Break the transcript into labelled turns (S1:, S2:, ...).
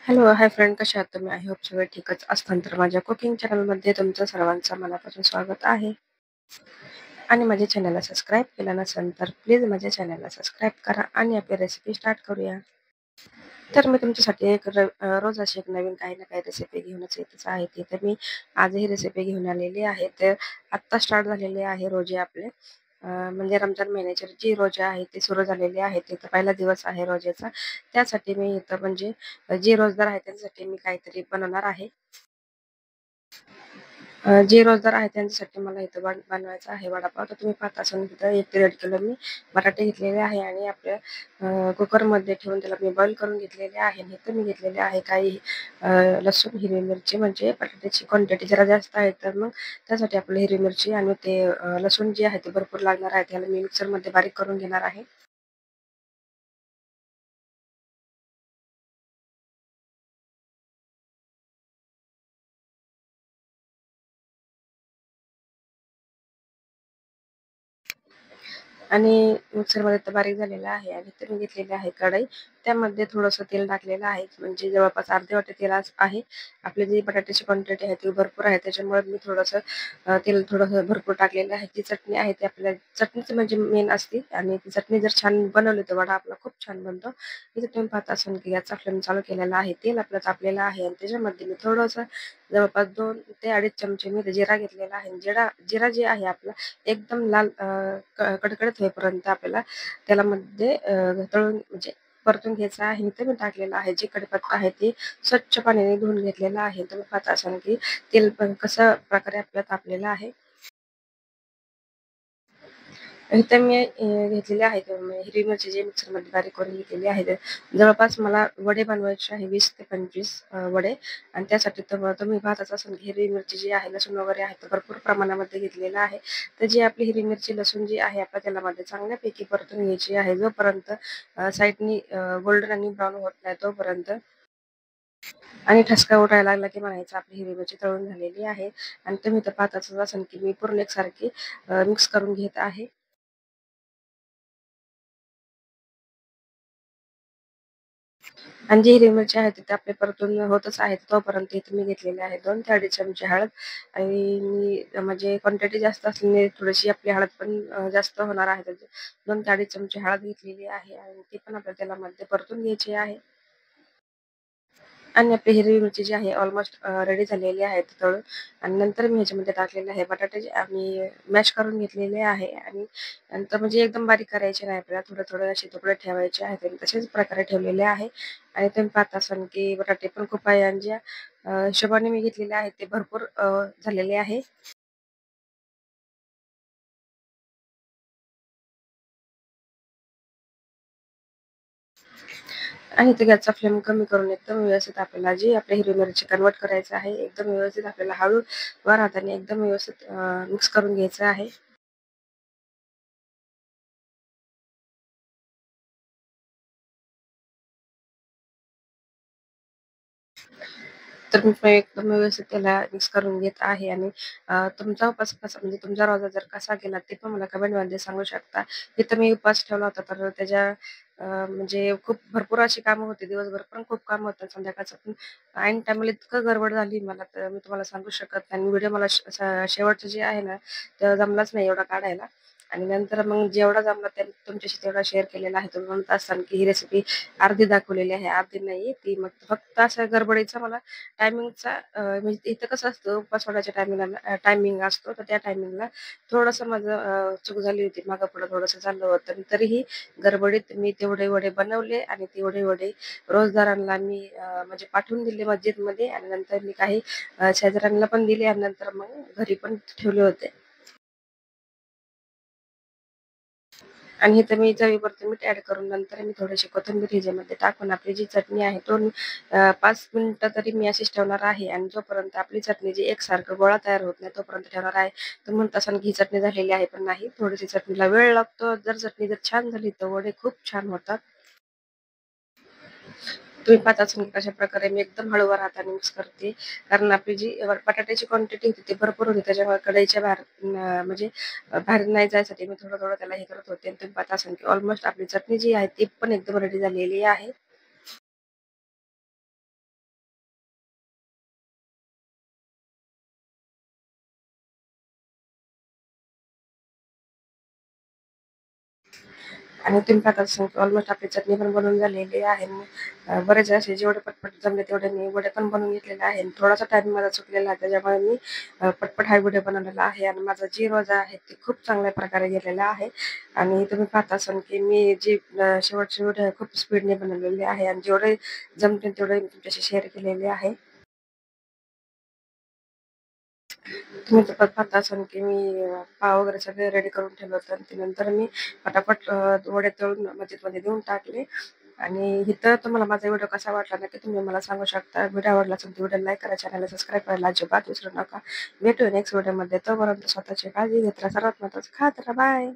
S1: Hello, hi friend, कशा आहात तुम्ही? आय होप सगळे ठीकच असताल. तर माझ्या कुकिंग चॅनलमध्ये तुमचं सर्वांचं मनापासून स्वागत आहे. आणि माझ्या चॅनलला सबस्क्राईब केलं नसेल तर प्लीज माझ्या चॅनलला सबस्क्राईब करा आणि आपली रेसिपी स्टार्ट करूया. तर मी तुमच्यासाठी रोज अशी एक नवीन काही ना काही रेसिपी घेऊनच येतच आहे ती. तर मी आज ही रेसिपी घेऊन आलेली आहे. तर आत्ता स्टार्ट झालेले आहे रोजे आपले. म्हणजे रमजान महिन्याचे जी रोजे आहे ते सुरू झालेले आहेत. ते तर पहिला दिवस आहे रोजेचा. त्यासाठी मी इथं म्हणजे जे रोजदार आहेत त्यांच्यासाठी मी काहीतरी बनवणार आहे. जे रोजदार आहेत त्यांच्यासाठी मला इथं बनवायचा आहे वडापाव. तर तुम्ही पाहत असाल इथं 1 ते 1.5 किलो मी बटाटे घेतलेले आहे आणि आपल्या कुकरमध्ये ठेवून त्याला मी बॉईल करून घेतलेले आहे. आणि इथं मी घेतलेले आहे काही लसूण, हिरवी मिरची, म्हणजे बटाट्याची क्वांटिटी जरा जास्त आहे तर मग त्यासाठी आपलं हिरवी मिरची आणि ते लसूण जे आहे ते भरपूर लागणार आहे. त्याला मी मिक्सरमध्ये बारीक करून घेणार आहे. आणि मिक्सरमध्ये तर बारीक झालेला आहे आणि इथे मी घेतलेली आहे कढई. त्यामध्ये थोडंसं तेल टाकलेलं आहे, म्हणजे जवळपास अर्धे वाटी तेल आहे. आपली जी बटाट्याची क्वांटिटी आहे ती भरपूर आहे, त्याच्यामुळे मी थोडंसं तेल थोडंसं भरपूर टाकलेलं आहे. जी चटणी आहे ती आपल्याला चटणीच म्हणजे मेन असते आणि ती चटणी जर छान बनवली तर वडा आपला खूप छान बनतो. इथे तुम्ही पाहत असाल की गॅसचा फ्लेम चालू केलेला आहे. तेल आपलं तापलेलं आहे आणि त्याच्यामध्ये मी थोडंसं जवळपास 2 ते 2.5 चमचे मी जिरा घेतलेला आहे. जिरा जे आहे आपला एकदम लाल कडकडत होईपर्यंत आपल्याला त्याला मध्ये तळून म्हणजे परतून घ्यायचं आहे. इथे मी टाकलेलं आहे जे कढीपत्ता आहे ते स्वच्छ पाण्याने धुवून घेतलेला आहे. तुम्ही पाहत असाल की तेल पण कशा प्रकारे आपल्याला तापलेलं आहे. इथे मी घेतलेले आहेत हिरवी मिरची जी मिक्सरमध्ये बारीक करून घेतलेली आहे. जवळपास मला वडे बनवायचे आहे 20 ते 25 वडे. आणि त्यासाठी तर तुम्ही पाहतच असाल की हिरवी मिरची जी आहे, लसूण वगैरे आहे तर भरपूर प्रमाणामध्ये घेतलेलं आहे. तर जी आपली हिरवी मिरची, लसूण जी आहे आपल्या तेलामध्ये चांगल्यापैकी परतून घ्यायची आहे, जोपर्यंत साईडनी गोल्डन आणि ब्राऊन होत नाही तोपर्यंत. आणि ठसका उठायला लागला की म्हणायचं आपली हिरवी मिरची तळून झालेली आहे. आणि तुम्ही तर पाहतच असाल की मी पूर्ण एकसारखी मिक्स करून घेत आहे. आणि जी हिरवी मिरची आहे ते आपले परतून होतच आहेत तोपर्यंत इथे मी घेतलेले आहे 2 ते 2.5 चमचे हळद. आणि मी म्हणजे क्वांटिटी जास्त असल्याने थोडीशी आपली हळद पण जास्त होणार आहे. तर 2 ते 2.5 चमचे हळद घेतलेली आहे आणि ती पण आपल्या तेलामध्ये परतून घ्यायची आहे. आणि आपली हिरवी मिरची जी आहे ऑलमोस्ट रेडी झालेली आहे तळून. आणि नंतर मी ह्याच्यामध्ये टाकलेले आहे बटाटे जे आम्ही मॅश करून घेतलेले आहे. आणि नंतर म्हणजे एकदम बारीक करायचे नाही आपल्याला, थोडं असे तुकडे ठेवायचे आहेत आणि तशाच प्रकारे ठेवलेले आहे. आणि तुम्ही पाहत असाल की बटाटे पण खूप आहे आणि ज्या हिशोबाने मी घेतलेले आहेत ते भरपूर झालेले आहे. आणि ते गॅसचा फ्लेम कमी करून एकदम व्यवस्थित आपल्याला जी आपल्या हिरवी मिरची कन्व्हर्ट करायचं आहे, एकदम व्यवस्थित आपल्याला हळू वर हाताने एकदम व्यवस्थित मिक्स करून घ्यायचं आहे. तर मी पण एकदम व्यवस्थित त्याला मिक्स करून घेत आहे. आणि तुमचा उपास कसा, म्हणजे तुमचा रोजा जर कसा गेला ते पण मला कमेंटमध्ये सांगू शकता. इथं मी उपास ठेवला होता तर त्याच्या म्हणजे खूप भरपूर अशी कामं होती. दिवसभर पण खूप कामं होतात. संध्याकाळचं पण ऐन टाईमला इतकं गडबड झाली मला तर मी तुम्हाला सांगू शकत नाही. आणि व्हिडिओ मला शेवटचं जे आहे ना, ते जमलाच नाही एवढा काढायला. आणि नंतर मग जेवढा जमला त्या तुमच्याशी तेवढा शेअर केलेला आहे. तुम्ही म्हणत असाल की ही रेसिपी अर्धी दाखवलेली आहे, अर्धी नाही. ती मग फक्त असं गडबडीचा मला टायमिंगचा म्हणजे इथं कसं असतं उपवास सोडायच्या टायमिंगला टायमिंग असतो, तर त्या टायमिंगला थोडंसं माझं चूक झाली होती. मागं-पुढं थोडंसं झालं होतं. तरीही गडबडीत मी तेवढे वडे बनवले आणि तेवढे वडे रोजदारांना मी म्हणजे पाठवून दिले मस्जिदमध्ये. आणि नंतर मी काही शेजाऱ्यांना पण दिले आणि नंतर मग घरी पण ठेवले होते. आणि इथं मी चवीपुरतं मीठ ॲड करून नंतर मी थोडीशी कोथिंबीर ह्याच्यामध्ये टाकून आपली जी चटणी आहे तो 5 मिनिटं तरी मी अशीच ठेवणार आहे. आणि जोपर्यंत आपली चटणी जी एकसारखं गोळा तयार होत नाही तोपर्यंत ठेवणार आहे. तर म्हणत असाल की ही चटणी झालेली आहे, पण नाही. थोडीशी चटणीला वेळ लागतो. जर चटणी जर छान झाली तर वडे खूप छान होतात. तुम्ही पाहत असाल की कशाप्रकारे मी एकदम हळूवार हाताने मिक्स करते. कारण आपली जी बटाट्याची क्वांटिटी होती ती भरपूर होती. त्याच्यामुळे कढईच्या बाहेर म्हणजे बाहेर नाही जायसाठी मी थोडं-थोडं त्याला हे करत होते. आणि तुम्ही पाहत असाल की ऑलमोस्ट आपली चटणी जी आहे ती पण एकदम रेडी झालेली आहे. आणि तुम्ही पाहत असाल ऑलमोस्ट आपली चटणी पण बनवून झालेली आहे. बरेच असे जेवढे पटपट जमले तेवढे मी वडे पण बनवून घेतलेले आहे. थोडासा टाइम माझा चुकलेला आहे त्याच्यामुळे मी पटपट हा व्हिडिओ बनवलेला आहे आणि माझा जी रोजा आहे ते खूप चांगल्या प्रकारे गेलेला आहे. आणि तुम्ही पाहत असाल की मी जी शेवटची व्हिडिओ खूप स्पीडने बनवलेली आहे आणि जेवढे जमते तेवढे मी तुमच्याशी शेअर केलेले आहे. तुम्ही तर पाहत असाल की मी पाव वगैरे सगळे रेडी करून ठेवलं होतं आणि नंतर मी पटापट वडे तळून मध्ये देऊन टाकले. आणि इथं तुम्हाला माझा व्हिडिओ कसा वाटला नक्की तुम्ही मला सांगू शकता. व्हिडिओ आवडला असेल तर व्हिडिओ लाईक करा, चॅनलला सबस्क्राईब करायला अजिबात विसरू नका. भेटूया नेक्स्ट व्हिडिओमध्ये. तोपर्यंत स्वतःची काळजी घेत राहा. सर्वात महत्त्वाचं खात राहा. बाय.